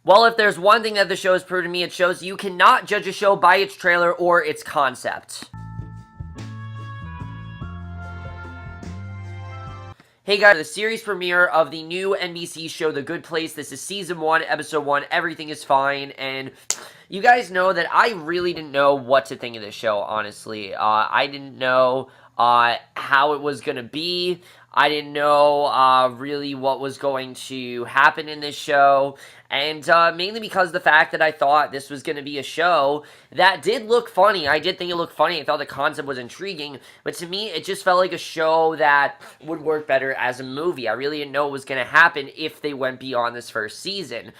Well, if there's one thing that the show has proved to me, it shows you cannot judge a show by its trailer or its concept. Hey guys, the series premiere of the new NBC show, The Good Place. This is Season 1, Episode 1, Everything is Fine, and you guys know that I really didn't know what to think of this show, honestly. I didn't know how it was going to be. I didn't know really what was going to happen in this show, and mainly because of the fact that I thought this was going to be a show that did look funny. I did think it looked funny. I thought the concept was intriguing, but to me, it just felt like a show that would work better as a movie. I really didn't know what was going to happen if they went beyond this first season.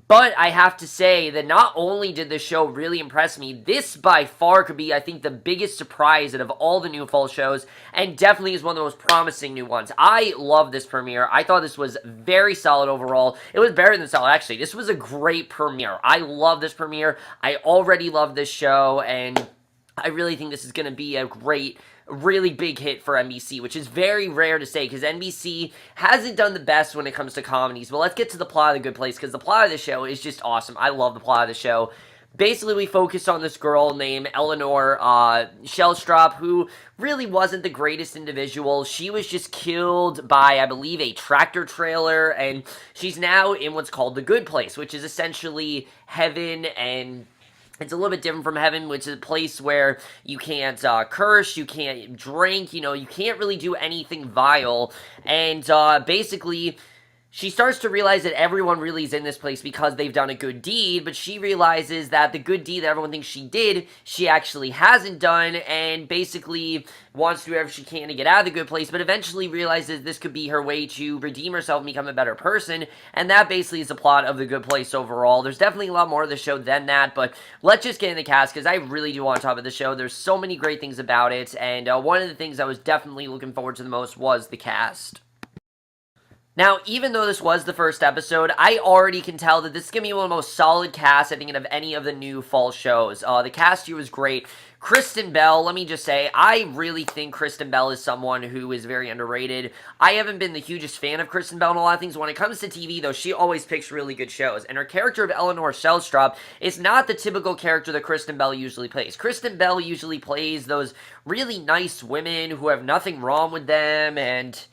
But I have to say that not only did the show really impress me, this by far could be, I think, the biggest surprise out of all the new fall shows, and definitely is one of the most promising new ones. I love this premiere. I thought this was very solid overall. It was better than solid, actually. This was a great premiere. I love this premiere. I already love this show, and I really think this is going to be a great, really big hit for NBC, which is very rare to say because NBC hasn't done the best when it comes to comedies. But let's get to the plot of The Good Place, because the plot of the show is just awesome. I love the plot of the show. Basically, we focus on this girl named Eleanor Shellstrop, who really wasn't the greatest individual. She was just killed by, I believe, a tractor trailer, and she's now in what's called The Good Place, which is essentially heaven, and it's a little bit different from heaven, which is a place where you can't curse, you can't drink, you can't really do anything vile. And basically, she starts to realize that everyone really is in this place because they've done a good deed, but she realizes that the good deed that everyone thinks she did, she actually hasn't done, and basically wants to do whatever she can to get out of the good place, but eventually realizes this could be her way to redeem herself and become a better person, and that basically is the plot of The Good Place overall. There's definitely a lot more of the show than that, but let's just get in the cast, because I really do want to talk about the show. There's so many great things about it, and one of the things I was definitely looking forward to the most was the cast. Now, even though this was the first episode, I already can tell that this is going to be one of the most solid casts I think of any of the new fall shows. The cast here was great. Kristen Bell, let me just say, I really think Kristen Bell is someone who is very underrated. I haven't been the hugest fan of Kristen Bell in a lot of things. When it comes to TV, though, she always picks really good shows. And her character of Eleanor Shellstrop is not the typical character that Kristen Bell usually plays. Kristen Bell usually plays those really nice women who have nothing wrong with them, and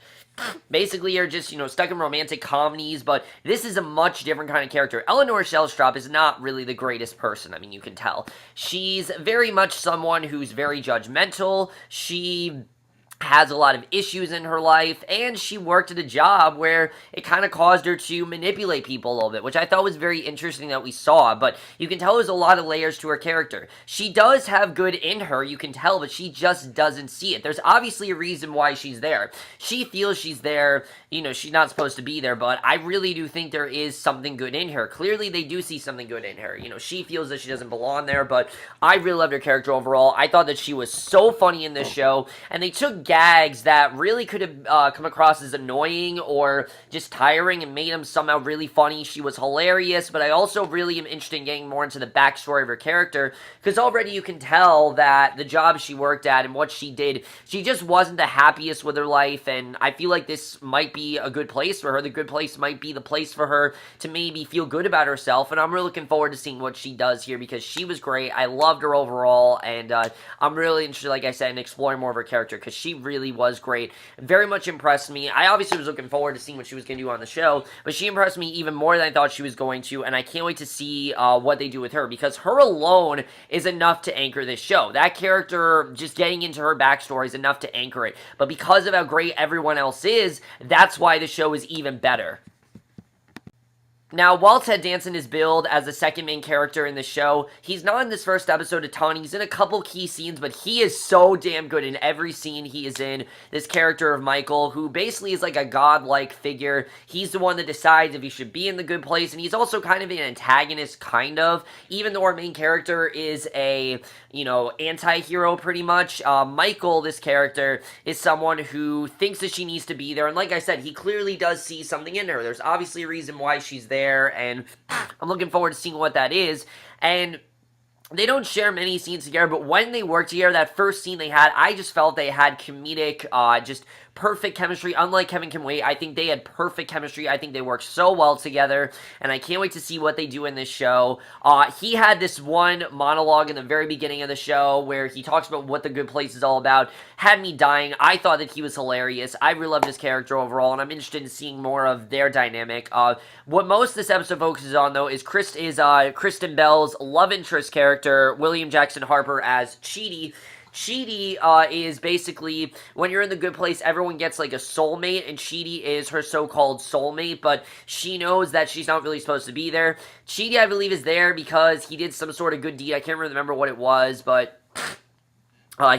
basically are just, stuck in romantic comedies, but this is a much different kind of character. Eleanor Shellstrop is not really the greatest person, I mean, you can tell. She's very much someone who's very judgmental. She has a lot of issues in her life, and she worked at a job where it kind of caused her to manipulate people a little bit, which I thought was very interesting that we saw, but you can tell there's a lot of layers to her character. She does have good in her, you can tell, but she just doesn't see it. There's obviously a reason why she's there. She feels she's there, she's not supposed to be there, but I really do think there is something good in her. Clearly, they do see something good in her. She feels that she doesn't belong there, but I really loved her character overall. I thought that she was so funny in this show, and they took gags that really could have come across as annoying or just tiring and made them somehow really funny. She was hilarious, but I also really am interested in getting more into the backstory of her character, because already you can tell that the job she worked at and what she did, she just wasn't the happiest with her life, and I feel like this might be a good place for her. The Good Place might be the place for her to maybe feel good about herself, and I'm really looking forward to seeing what she does here, because she was great. I loved her overall, and I'm really interested, like I said, in exploring more of her character, because she really was great. Very much impressed me. I obviously was looking forward to seeing what she was going to do on the show, but she impressed me even more than I thought she was going to, and I can't wait to see what they do with her, because her alone is enough to anchor this show. That character, just getting into her backstory is enough to anchor it, but because of how great everyone else is, that's why the show is even better. Now, while Ted Danson is billed as the second main character in the show, he's not in this first episode a ton. He's in a couple key scenes, but he is so damn good in every scene he is in. This character of Michael, who basically is like a godlike figure. He's the one that decides if he should be in the good place, and he's also kind of an antagonist, kind of. Even though our main character is a, anti-hero pretty much, Michael, this character, is someone who thinks that she needs to be there, and like I said, he clearly does see something in her. There's obviously a reason why she's there, and I'm looking forward to seeing what that is. And they don't share many scenes together, but when they work together, that first scene they had, I just felt they had comedic, just perfect chemistry. Unlike Kevin Can Wait, I think they had perfect chemistry. I think they worked so well together, and I can't wait to see what they do in this show. He had this one monologue in the very beginning of the show where he talks about what The Good Place is all about. Had me dying. I thought that he was hilarious. I really loved his character overall, and I'm interested in seeing more of their dynamic. What most of this episode focuses on, though, is Kristen Bell's love interest character, William Jackson Harper, as Chidi. Chidi is basically, when you're in The Good Place, everyone gets like a soulmate, and Chidi is her so-called soulmate, but she knows that she's not really supposed to be there. Chidi, I believe, is there because he did some sort of good deed. I can't remember what it was, but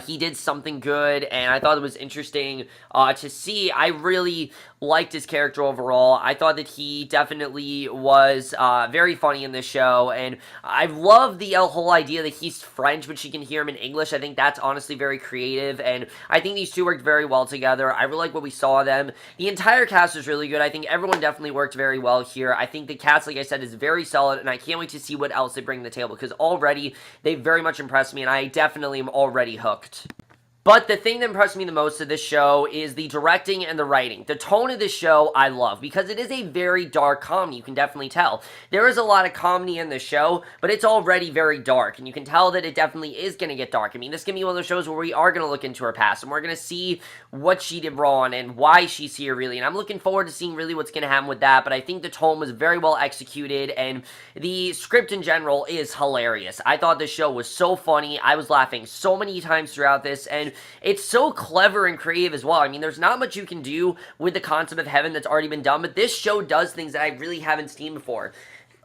he did something good, and I thought it was interesting to see. I really liked his character overall. I thought that he definitely was very funny in this show, and I love the whole idea that he's French, but she can hear him in English. I think that's honestly very creative, and I think these two worked very well together. I really like what we saw of them. The entire cast was really good. I think everyone definitely worked very well here. I think the cast, like I said, is very solid, and I can't wait to see what else they bring to the table, because already they very much impressed me, and I definitely am already hooked. But the thing that impressed me the most of this show is the directing and the writing. The tone of this show I love, because it is a very dark comedy, you can definitely tell. There is a lot of comedy in this show, but it's already very dark, and you can tell that it definitely is going to get dark. I mean, this is going to be one of those shows where we are going to look into her past, and we're going to see what she did wrong and why she's here, really. And I'm looking forward to seeing really what's going to happen with that, but I think the tone was very well executed, and the script in general is hilarious. I thought this show was so funny. I was laughing so many times throughout this, and it's so clever and creative as well. I mean, there's not much you can do with the concept of heaven that's already been done, but this show does things that I really haven't seen before.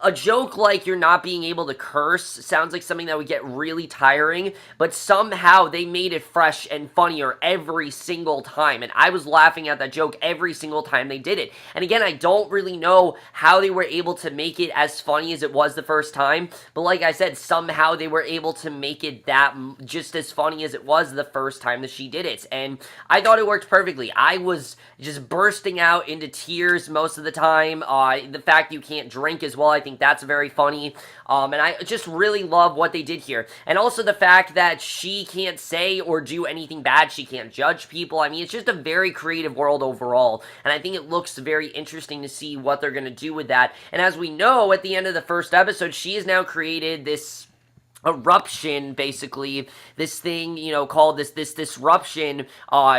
A joke like you're not being able to curse sounds like something that would get really tiring, but somehow they made it fresh and funnier every single time, and I was laughing at that joke every single time they did it. And again, I don't really know how they were able to make it as funny as it was the first time, but like I said, somehow they were able to make it that just as funny as it was the first time that she did it, and I thought it worked perfectly. I was just bursting out into tears most of the time. The fact you can't drink as well, I think that's very funny, and I just really love what they did here. And also the fact that she can't say or do anything bad, she can't judge people. I mean, it's just a very creative world overall, and I think it looks very interesting to see what they're going to do with that. And as we know, at the end of the first episode, she has now created this eruption, basically, this thing, you know, called this disruption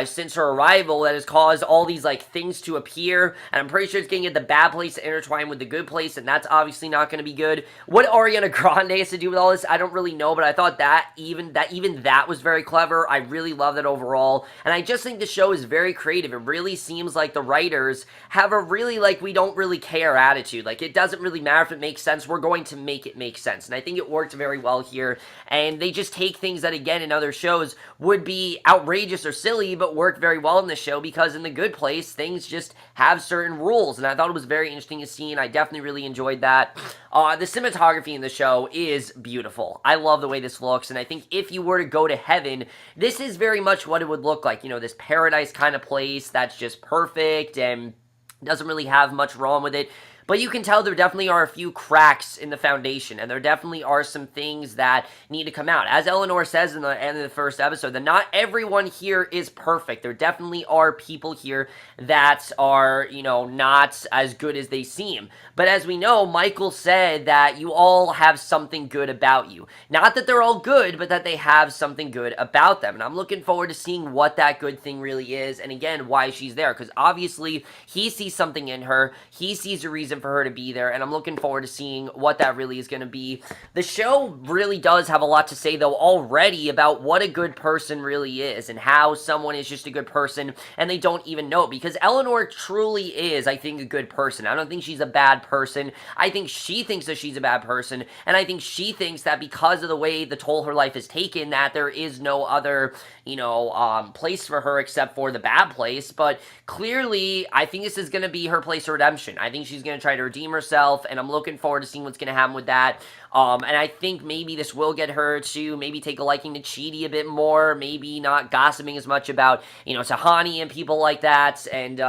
since her arrival that has caused all these, like, things to appear, and I'm pretty sure it's going to get the bad place to intertwine with the good place, and that's obviously not going to be good. What Ariana Grande has to do with all this, I don't really know, but I thought that even that was very clever. I really love that overall, and I just think the show is very creative. It really seems like the writers have a really, like, we don't really care attitude. Like, it doesn't really matter if it makes sense, we're going to make it make sense, and I think it worked very well here. And they just take things that, again, in other shows would be outrageous or silly, but work very well in this show, because in The Good Place, things just have certain rules, and I thought it was very interesting to see, and I definitely really enjoyed that. The cinematography in the show is beautiful. I love the way this looks, and I think if you were to go to heaven, this is very much what it would look like, you know, this paradise kind of place that's just perfect, and doesn't really have much wrong with it. But you can tell there definitely are a few cracks in the foundation, and there definitely are some things that need to come out. As Eleanor says in the end of the first episode, that not everyone here is perfect. There definitely are people here that are, you know, not as good as they seem. But as we know, Michael said that you all have something good about you. Not that they're all good, but that they have something good about them. And I'm looking forward to seeing what that good thing really is, and again, why she's there. Because obviously, he sees something in her. He sees a reason for her to be there, and I'm looking forward to seeing what that really is going to be. The show really does have a lot to say, though, already about what a good person really is, and how someone is just a good person, and they don't even know, because Eleanor truly is, I think, a good person. I don't think she's a bad person. I think she thinks that she's a bad person, and I think she thinks that because of the way the toll her life is taken, that there is no other, you know, place for her except for the bad place. But clearly, I think this is going to be her place of redemption. I think she's going to try to redeem herself, and I'm looking forward to seeing what's going to happen with that. And I think maybe this will get her to maybe take a liking to Chidi a bit more, maybe not gossiping as much about, you know, Tehani and people like that. And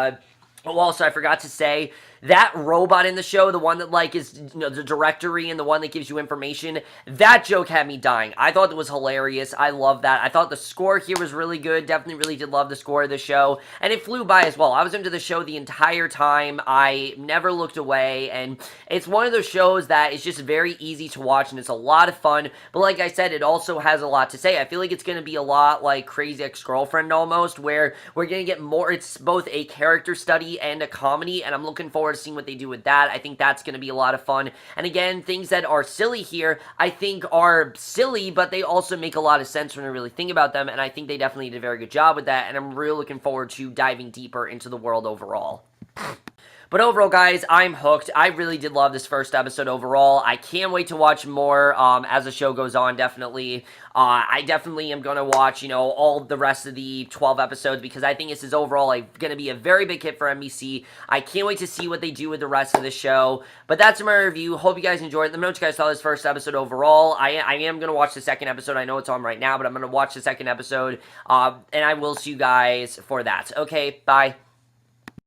also, I forgot to say, that robot in the show, the one that, like, is, you know, the directory and the one that gives you information, that joke had me dying. I thought it was hilarious. I love that. I thought the score here was really good. Definitely really did love the score of the show, and it flew by as well. I was into the show the entire time. I never looked away, and it's one of those shows that is just very easy to watch, and it's a lot of fun, but like I said, it also has a lot to say. I feel like it's going to be a lot like Crazy Ex-Girlfriend almost, where we're going to get more, it's both a character study and a comedy, and I'm looking forward to seeing what they do with that. I think that's going to be a lot of fun, and again, things that are silly here, I think are silly, but they also make a lot of sense when I really think about them, and I think they definitely did a very good job with that, and I'm really looking forward to diving deeper into the world overall. But overall, guys, I'm hooked. I really did love this first episode overall. I can't wait to watch more as the show goes on, definitely. I definitely am going to watch, you know, all the rest of the 12 episodes because I think this is overall going to be a very big hit for NBC. I can't wait to see what they do with the rest of the show. But that's my review. Hope you guys enjoyed it. Let me know what you guys thought of this first episode overall. I am going to watch the second episode. I know it's on right now, but I'm going to watch the second episode. And I will see you guys for that. Okay, bye.